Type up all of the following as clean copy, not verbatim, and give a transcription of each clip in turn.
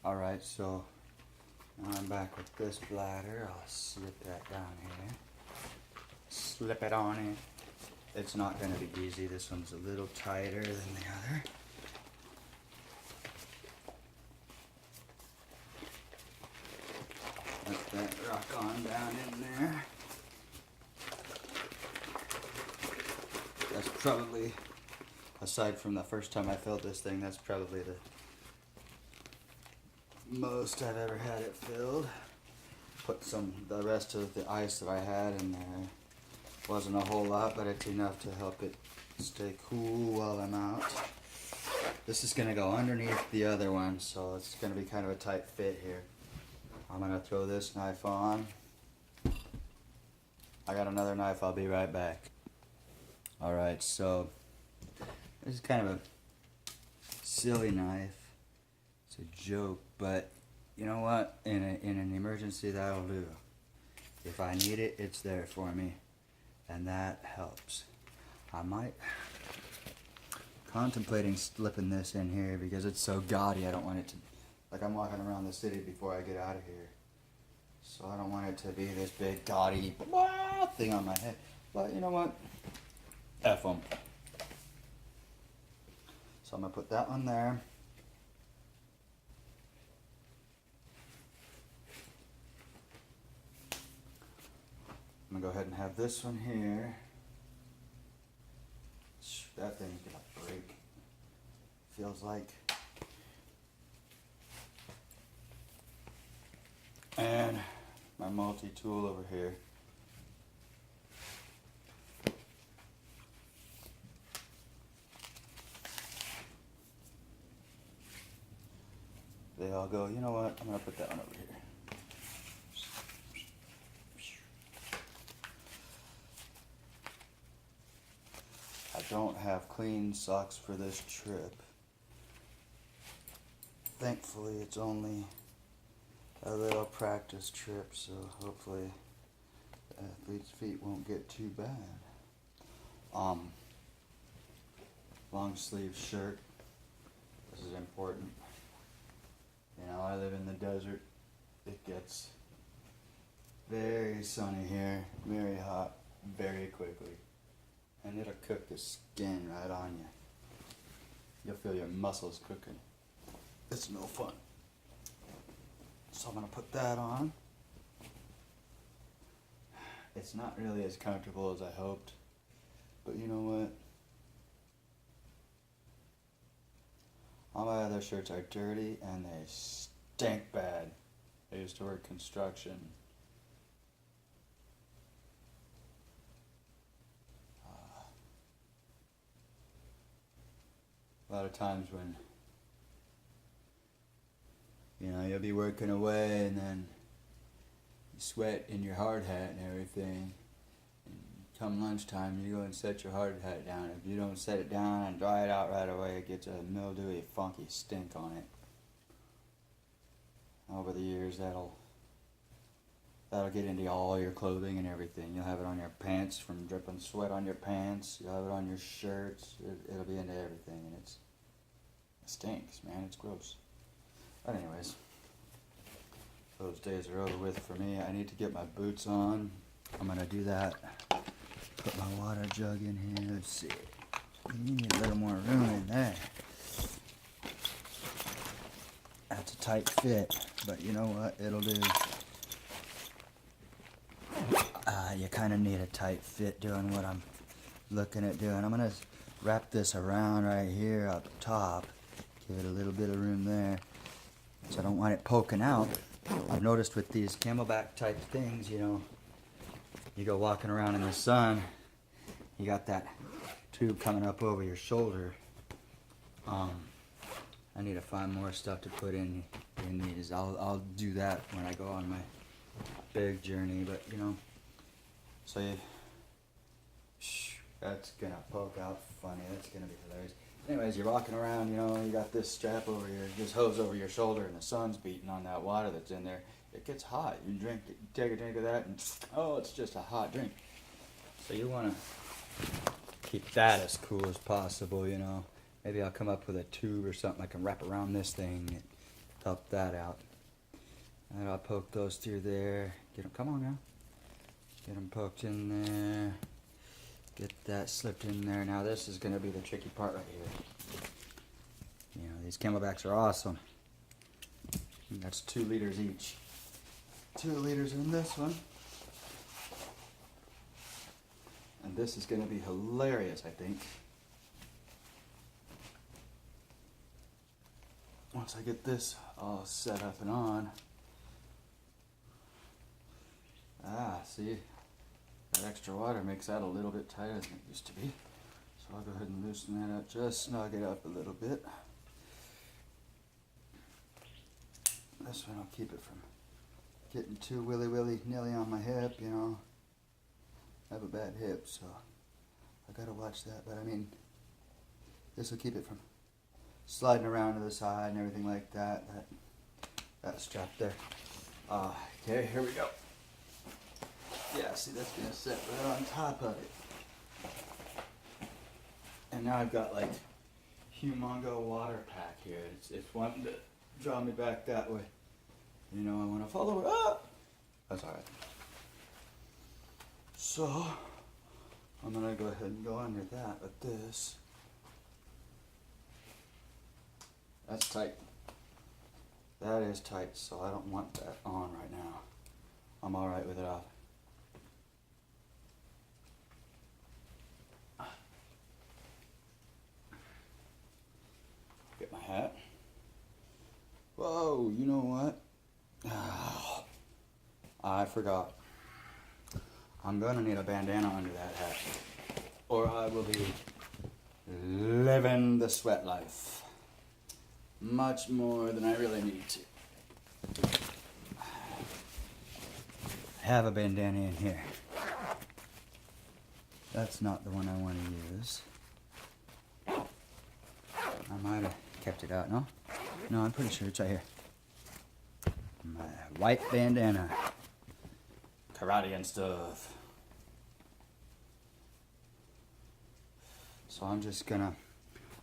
Alright, so now I'm back with this bladder. I'll slip that down here. Slip it on in. It's not going to be easy. This one's a little tighter than the other. Let that rock on down in there. That's probably, aside from the first time I filled this thing, that's probably the most I've ever had it filled. Put the rest of the ice that I had in there. Wasn't a whole lot, but it's enough to help it stay cool while I'm out. This is gonna go underneath the other one, so it's gonna be kind of a tight fit here. I'm gonna throw this knife on. I got another knife, I'll be right back. Alright, so this is kind of a silly knife. It's a joke, but you know what? In an emergency, that'll do. If I need it, it's there for me, and that helps. I might contemplating slipping this in here because it's so gaudy. I don't want it to, like, I'm walking around the city before I get out of here, so I don't want it to be this big gaudy thing on my head. But you know what? F them. So I'm gonna put that one there. I'm gonna go ahead and have this one here. That thing's gonna break. Feels like. And my multi-tool over here. They all go, you know what? I'm gonna put that one over here. I don't have clean socks for this trip. Thankfully, it's only a little practice trip, so hopefully the athlete's feet won't get too bad. Long sleeve shirt. This is important. You know, I live in the desert. It gets very sunny here, very hot, very quickly. And it'll cook the skin right on you. You'll feel your muscles cooking. It's no fun. So I'm gonna put that on. It's not really as comfortable as I hoped, but you know what? All my other shirts are dirty and they stink bad. I used to work construction. A lot of times when, you know, you'll be working away and then you sweat in your hard hat and everything. And come lunchtime, you go and set your hard hat down. If you don't set it down and dry it out right away, it gets a mildewy, funky stink on it. Over the years, that'll get into all your clothing and everything. You'll have it on your pants from dripping sweat on your pants. You'll have it on your shirts. It'll be into everything, and it stinks, man. It's gross. But anyways, those days are over with for me. I need to get my boots on. I'm gonna do that. Put my water jug in here. Let's see. You need a little more room in there. That's a tight fit, but you know what? It'll do. You kind of need a tight fit doing what I'm looking at doing. I'm going to wrap this around right here up top. Give it a little bit of room there. So I don't want it poking out. I've noticed with these camelback type things, you know, you go walking around in the sun, you got that tube coming up over your shoulder. I need to find more stuff to put in these. I'll do that when I go on my big journey, but you know, so that's gonna poke out funny. That's gonna be hilarious. Anyways, you're walking around, you know, you got this strap over this hose over your shoulder, and the sun's beating on that water that's in there. It gets hot. You drink it, take a drink of that, and oh, it's just a hot drink. So you wanna keep that as cool as possible, you know. Maybe I'll come up with a tube or something I can wrap around this thing. help that out. And I'll poke those through there. Get them, come on now. Get them poked in there. Get that slipped in there. Now this is going to be the tricky part right here. You know, these CamelBaks are awesome. And that's 2 liters each. 2 liters in this one. And this is going to be hilarious, I think. Once I get this all set up and on. See? That extra water makes that a little bit tighter than it used to be. So I'll go ahead and loosen that up, just snug it up a little bit. This one will keep it from getting too willy-nilly on my hip, you know. I have a bad hip, so I gotta watch that. But I mean, this will keep it from sliding around to the side and everything like that. That strap there. Okay, here we go. Yeah, see, that's gonna sit right on top of it. And now I've got like humongo water pack here. It's wanting to draw me back that way. You know, I want to follow it up. That's all right. So I'm gonna go ahead and go under that with this. That's tight. That is tight, so I don't want that on right now. I'm all right with it off. Get my hat. Whoa, you know what? Oh, I forgot. I'm gonna need a bandana under that hat, or I will be living the sweat life. Much more than I really need to. I have a bandana in here. That's not the one I want to use. I might have kept it out, no? No, I'm pretty sure it's right here. My white bandana. Karate and stuff. So I'm just gonna,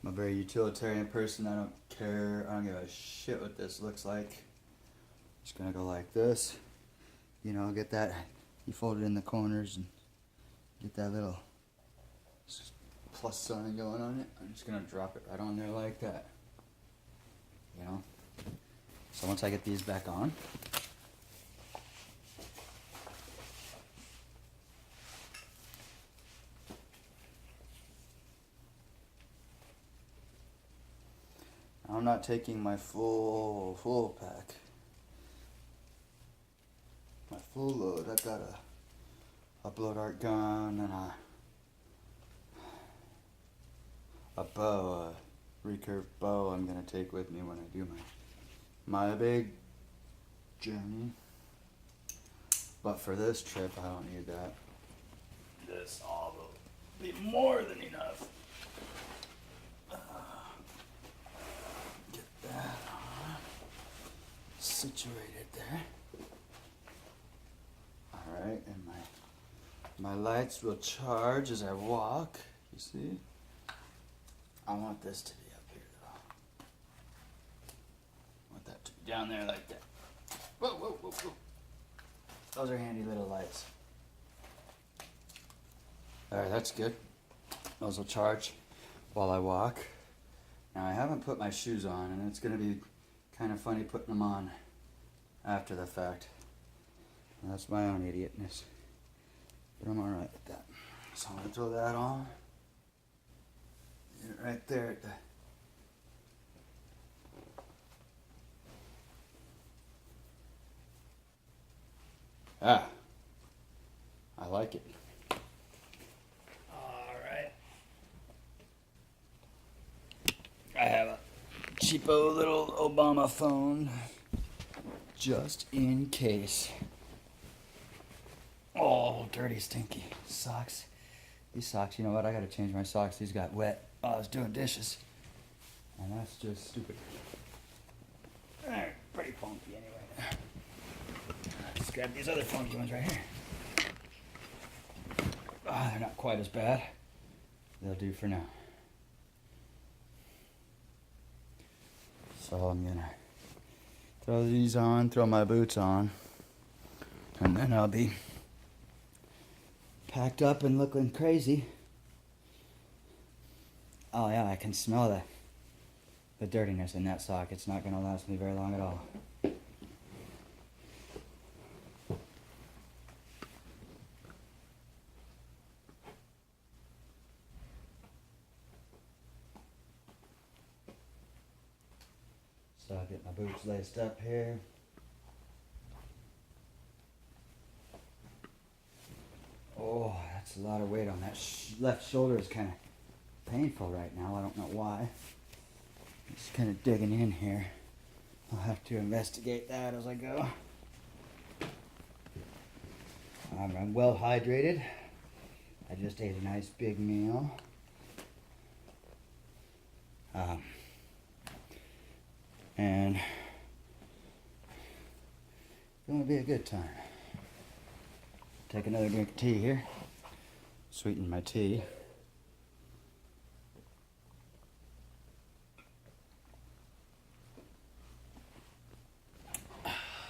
I'm a very utilitarian person. I don't care, I don't give a shit what this looks like. Just gonna go like this. You know, get that, you fold it in the corners and get that little plus sign going on it. I'm just gonna drop it right on there like that. You know? So once I get these back on, I'm not taking my full pack. My full load. I've got a blow dart gun and a bow, a recurve bow I'm gonna take with me when I do my big journey. But for this trip I don't need that. This all will be more than enough. Get that situated there. Alright, and my lights will charge as I walk, you see? I want this to be up here though. I want that to be down there like that. Whoa, whoa, whoa, whoa. Those are handy little lights. Alright, that's good. Those will charge while I walk. Now I haven't put my shoes on, and it's going to be kind of funny putting them on after the fact. And that's my own idiotness. But I'm alright with that. So I'm going to throw that on. Get it right there at the... I like it. Alright. I have a cheapo little Obama phone. Just in case. Oh, dirty, stinky socks. These socks, you know what? I gotta change my socks. These got wet while I was doing dishes. And that's just stupid. They're pretty funky anyway. Let's grab these other funky ones right here. They're not quite as bad. They'll do for now. So I'm gonna throw these on, throw my boots on, and then I'll be packed up and looking crazy. Oh yeah, I can smell the dirtiness in that sock. It's not going to last me very long at all. So I'll get my boots laced up here. Oh, that's a lot of weight on that. Left shoulder is kind of painful right now. I don't know why. Just kind of digging in here. I'll have to investigate that as I go. I'm well hydrated. I just ate a nice big meal. And it's going to be a good time. Take another drink of tea here. Sweeten my tea.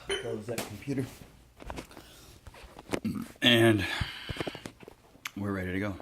Close that computer. And we're ready to go.